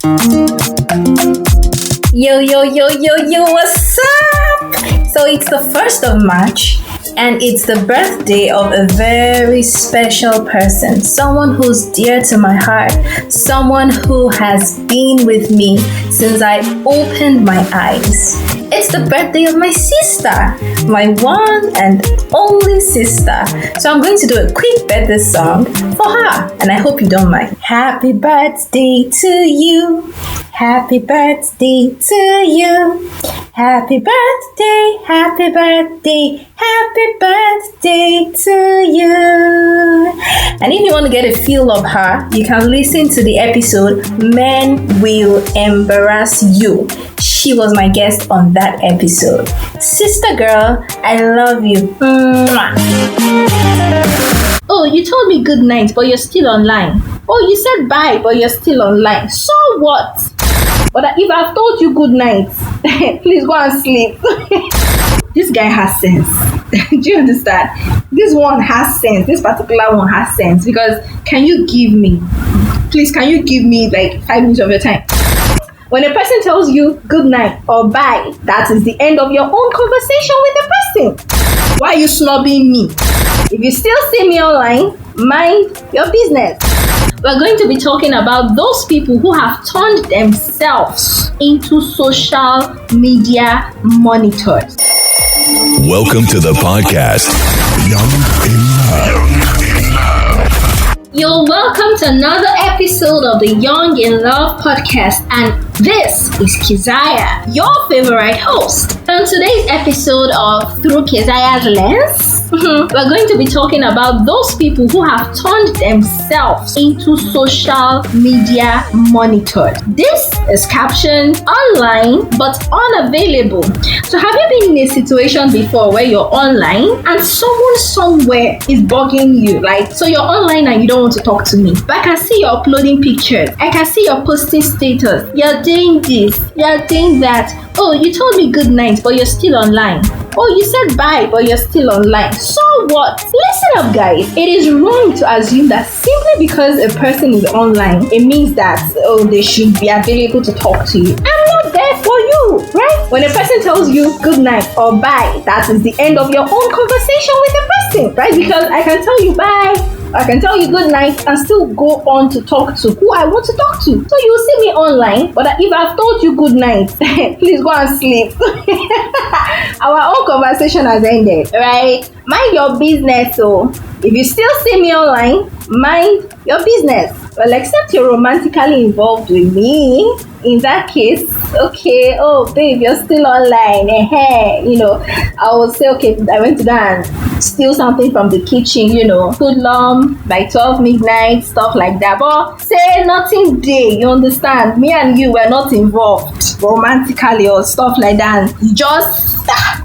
Yo, yo, yo, yo, yo, what's up? So it's the 1st of March and it's the birthday of a very special person, someone who's dear to my heart, someone who has been with me since I opened my eyes. It's the birthday of my sister, my one and only sister. So I'm going to do a quick birthday song for her, and I hope you don't mind. Happy birthday to you. Happy birthday to you. Happy birthday, happy birthday, happy birthday to you. And if you want to get a feel of her, you can listen to the episode Men Will Embarrass You. She was my guest on that episode. Sister girl, I love you. Mwah. Oh, you told me good night, but you're still online. Oh, you said bye, but you're still online. So what? But if I've told you good night, please go and sleep. This guy has sense. Do you understand? This one has sense. This particular one has sense. Because can you give me like 5 minutes of your time? When a person tells you good night or bye, that is the end of your own conversation with the person. Why are you snubbing me? If you still see me online, mind your business. We're going to be talking about those people who have turned themselves into social media monitors. Welcome to the podcast, Young in Love. You're welcome to another episode of the Young in Love podcast, and this is Kezia, your favorite host. On today's episode of Through Kezia's Lens, we're going to be talking about those people who have turned themselves into social media monitors. This is captioned online but unavailable. So have you been in a situation before where you're online and someone somewhere is bugging you? Like, so you're online and you don't want to talk to me, but I can see you're uploading pictures. I can see you're posting status. You're doing this. You're doing that. Oh, you told me good night, but you're still online. Oh, you said bye, but you're still online. So what? Listen up, guys. It is wrong to assume that simply because a person is online, it means that, they should be available to talk to you. I'm not there for you, right? When a person tells you good night or bye, that is the end of your own conversation with the person, right? Because I can tell you bye, I can tell you good night and still go on to talk to who I want to talk to. So you see me online, but if I've told you good night, please go and sleep. Our own conversation has ended, right? Mind your business. So if you still see me online, mind your business. Well, except you're romantically involved with me. In that case, okay, oh babe, you're still online. I will say, okay, I went to go and steal something from the kitchen, hoodlum by 12 midnight, stuff like that. But say nothing day, you understand? Me and you were not involved romantically or stuff like that. Just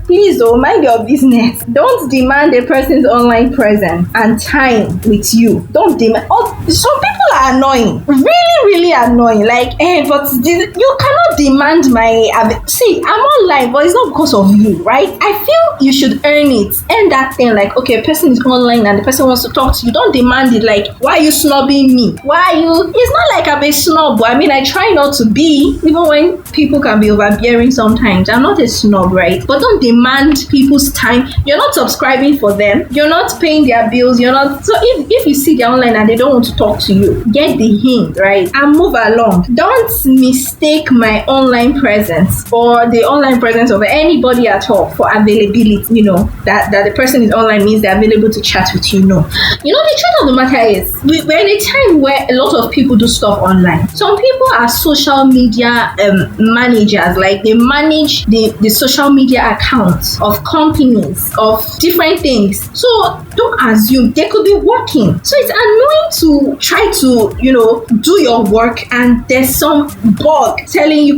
please mind your business. Don't demand a person's online presence and time with you. Don't demand. Oh, some people are annoying, really annoying. Like, but you cannot demand my. See, I'm online, but it's not because of you, right? I feel you should earn it. Earn that thing. Like, okay, a person is online and the person wants to talk to you. Don't demand it. Like, why are you snubbing me? Why are you? It's not like I'm a snob. I mean, I try not to be, even when people can be overbearing sometimes. I'm not a snob, right? But don't demand people's time. You're not subscribing for them. You're not paying their bills. You're not. So if you see they're online and they don't want to talk to you, get the hint, right? And move along. Don't mistake my online presence or the online presence of anybody at all for availability. That the person is online means they're available to chat with you. No. The truth of the matter is we're in a time where a lot of people do stuff online. Some people are social media managers. Like, they manage the social media accounts of companies, of different things. So don't assume they could be working. So it's annoying to try to, do your work and there's some bug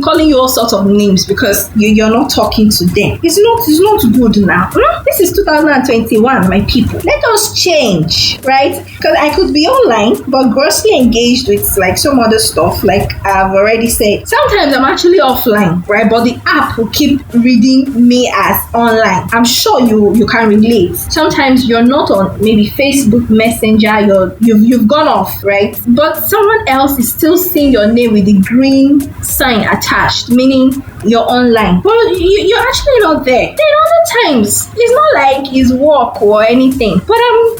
calling you all sorts of names because you're not talking to them. It's not good now. This is 2021, my people. Let us change, right? Because I could be online but grossly engaged with like some other stuff, like I've already said. Sometimes I'm actually offline, right? But the app will keep reading me as online. I'm sure you can relate. Sometimes you're not on maybe Facebook Messenger, you've gone off, right? But someone else is still seeing your name with the green sign attached, meaning you're online. Well, you're actually not there. Then other times, it's not like it's work or anything, but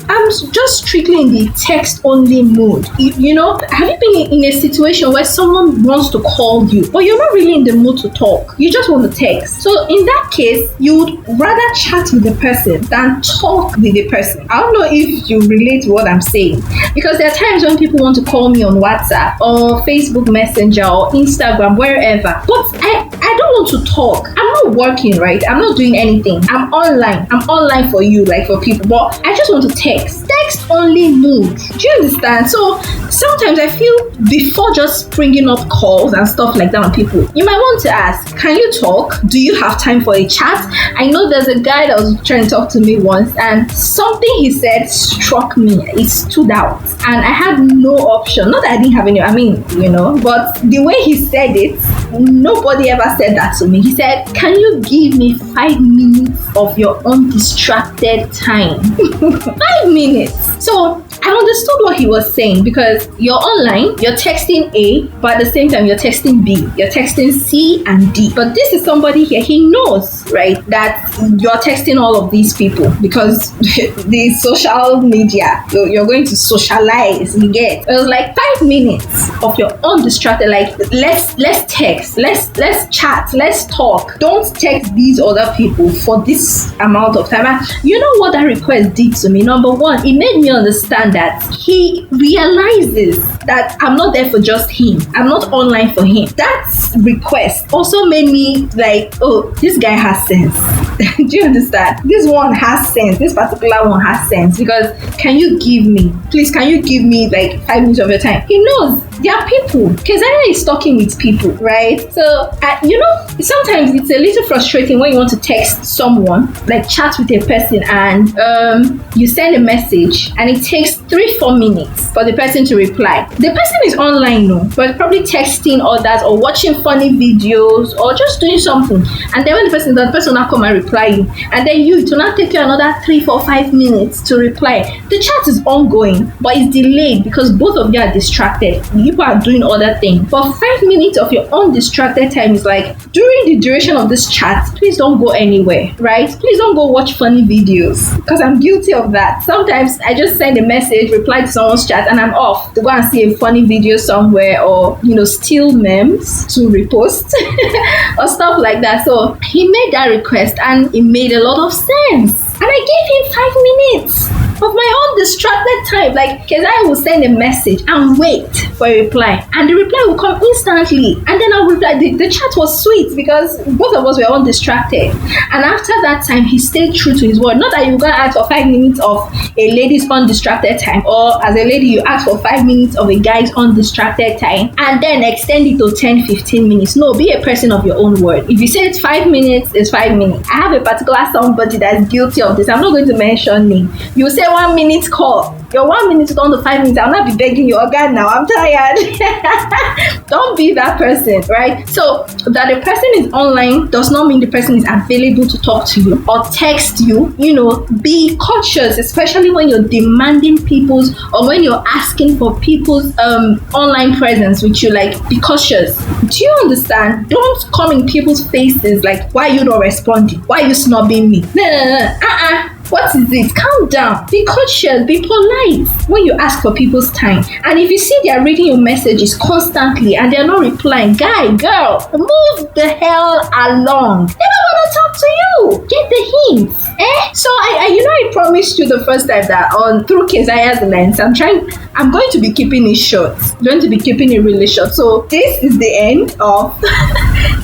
I'm just strictly in the text only mood. You know, have you been in a situation where someone wants to call you, but you're not really in the mood to talk? You just want to text. So in that case, you would rather chat with the person than talk with the person. I don't know if you relate to what I'm saying, because there are times when people want to call me on WhatsApp or Facebook Messenger or Instagram, wherever, but I don't want to talk. I'm not working, right? I'm not doing anything. I'm online for you, like for people, but I just want to text only mood. Do you understand? So sometimes I feel before just bringing up calls and stuff like that on people, you might want to ask, can you talk? Do you have time for a chat? I know there's a guy that was trying to talk to me once, and something he said struck me. It stood out, and I had no option. Not that I didn't have any, but the way he said it, nobody ever said that to me. He said, can you give me 5 minutes of your undistracted time? 5 minutes. So I understood what he was saying, because you're online, you're texting A, but at the same time you're texting B, you're texting C and D. But this is somebody here, he knows, right, that you're texting all of these people, because the social media, you're going to socialize, you get. It was like 5 minutes of your undistracted, like let's text, let's chat, let's talk. Don't text these other people for this amount of time. And you know what that request did to me? Number one, it made me understand that he realizes that I'm not there for just him. I'm not online for him. That request also made me like, oh, this guy has sense. Do you understand? This one has sense. This particular one has sense, because can you give me like 5 minutes of your time? He knows there are people. Kezia is talking with people, right? So, sometimes it's a little frustrating when you want to text someone, like chat with a person, and you send a message and it takes 3-4 minutes for the person to reply. The person is online, no, but probably texting others or watching funny videos or just doing something. And then when the person will not come and reply you, and then it will not take you another 3-4-5 minutes to reply. The chat is ongoing, but it's delayed because both of you are distracted. People are doing other things. But 5 minutes of your undistracted time is like, during the duration of this chat, please don't go anywhere, right? Please don't go watch funny videos, because I'm guilty of that. Sometimes I just send a message, reply to someone's chat, and I'm off to go and see a funny video somewhere, or steal memes to repost or stuff like that. So he made that request and it made a lot of sense, and I gave him 5 minutes of my own distracted time. Like, Kezia will send a message and wait for a reply, and the reply will come instantly, and then I'll reply. The chat was sweet because both of us were undistracted. And after that time, he stayed true to his word. Not that you're gonna ask for 5 minutes of a lady's undistracted time, or as a lady you ask for 5 minutes of a guy's undistracted time and then extend it to 10-15 minutes. No, be a person of your own word. If you say it's 5 minutes, it's 5 minutes. I have a particular somebody that's guilty of this. I'm not going to mention name. You say 1 minute call, your 1 minute is down to 5 minutes. I'll not be begging you, God, now I'm tired. Don't be that person, right? So that the person is online does not mean the person is available to talk to you or text you. Be cautious, especially when you're demanding people's, or when you're asking for people's online presence with you. Like, be cautious. Do you understand? Don't come in people's faces like, why are you not responding? Why are you snubbing me? No. What is it? Calm down. Be cautious. Be polite when you ask for people's time. And if you see they are reading your messages constantly and they're not replying, guy, girl, move the hell along. They don't want to talk to you. Get the hints. So I promised you the first time that through Kezia's lens, I'm going to be keeping it short. I'm going to be keeping it really short. So this is the end of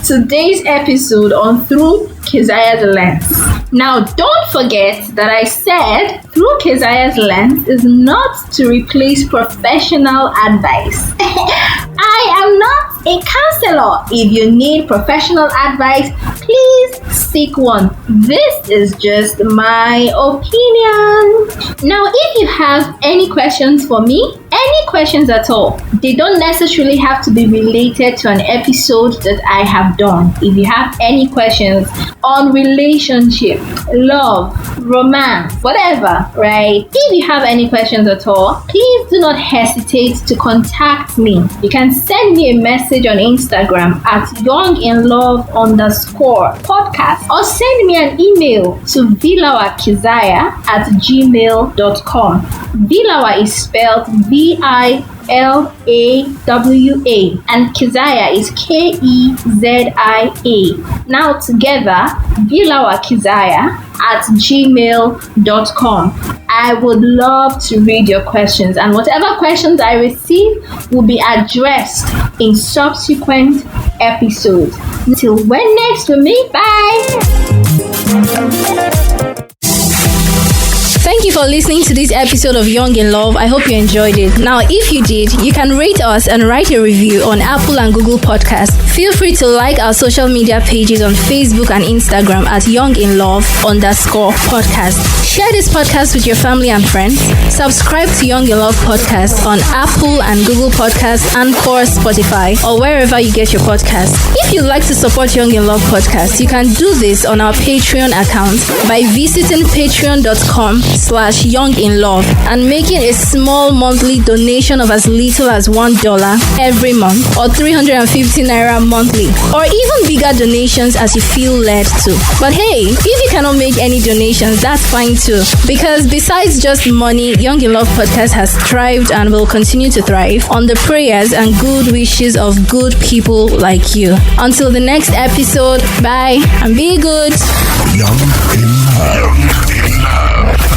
today's episode on Through Kezia's Lens. Now, don't forget that I said Through Kezia's Lens is not to replace professional advice. I am not a counselor. If you need professional advice, please seek one. This is just my opinion. Now, if you have any questions for me, any questions at all, they don't necessarily have to be related to an episode that I have done. If you have any questions on relationship, love, romance, whatever, right? If you have any questions at all, please do not hesitate to contact me. You can send me a message on Instagram at younginlove_podcast or send me an email to vilawakezia@gmail.com. Vilawa is spelled Vilawa and Kezia is Kezia. Now together, vilawakezia@gmail.com. I would love to read your questions, and whatever questions I receive will be addressed in subsequent episodes. Until when next we meet, bye! Thank you for listening to this episode of Young in Love. I hope you enjoyed it. Now, if you did, you can rate us and write a review on Apple and Google Podcasts. Feel free to like our social media pages on Facebook and Instagram at younginlove_podcast. Share this podcast with your family and friends. Subscribe to Young in Love Podcast on Apple and Google Podcasts and or Spotify or wherever you get your podcasts. If you'd like to support Young in Love Podcast, you can do this on our Patreon account by visiting patreon.com/younginlove and making a small monthly donation of as little as $1 every month or 350 naira monthly, or even bigger donations as you feel led to. But hey, if you cannot make any donations, that's fine too, because besides just money, Young in Love Podcast has thrived and will continue to thrive on the prayers and good wishes of good people like you. Until the next episode, bye and be good. Young in Love.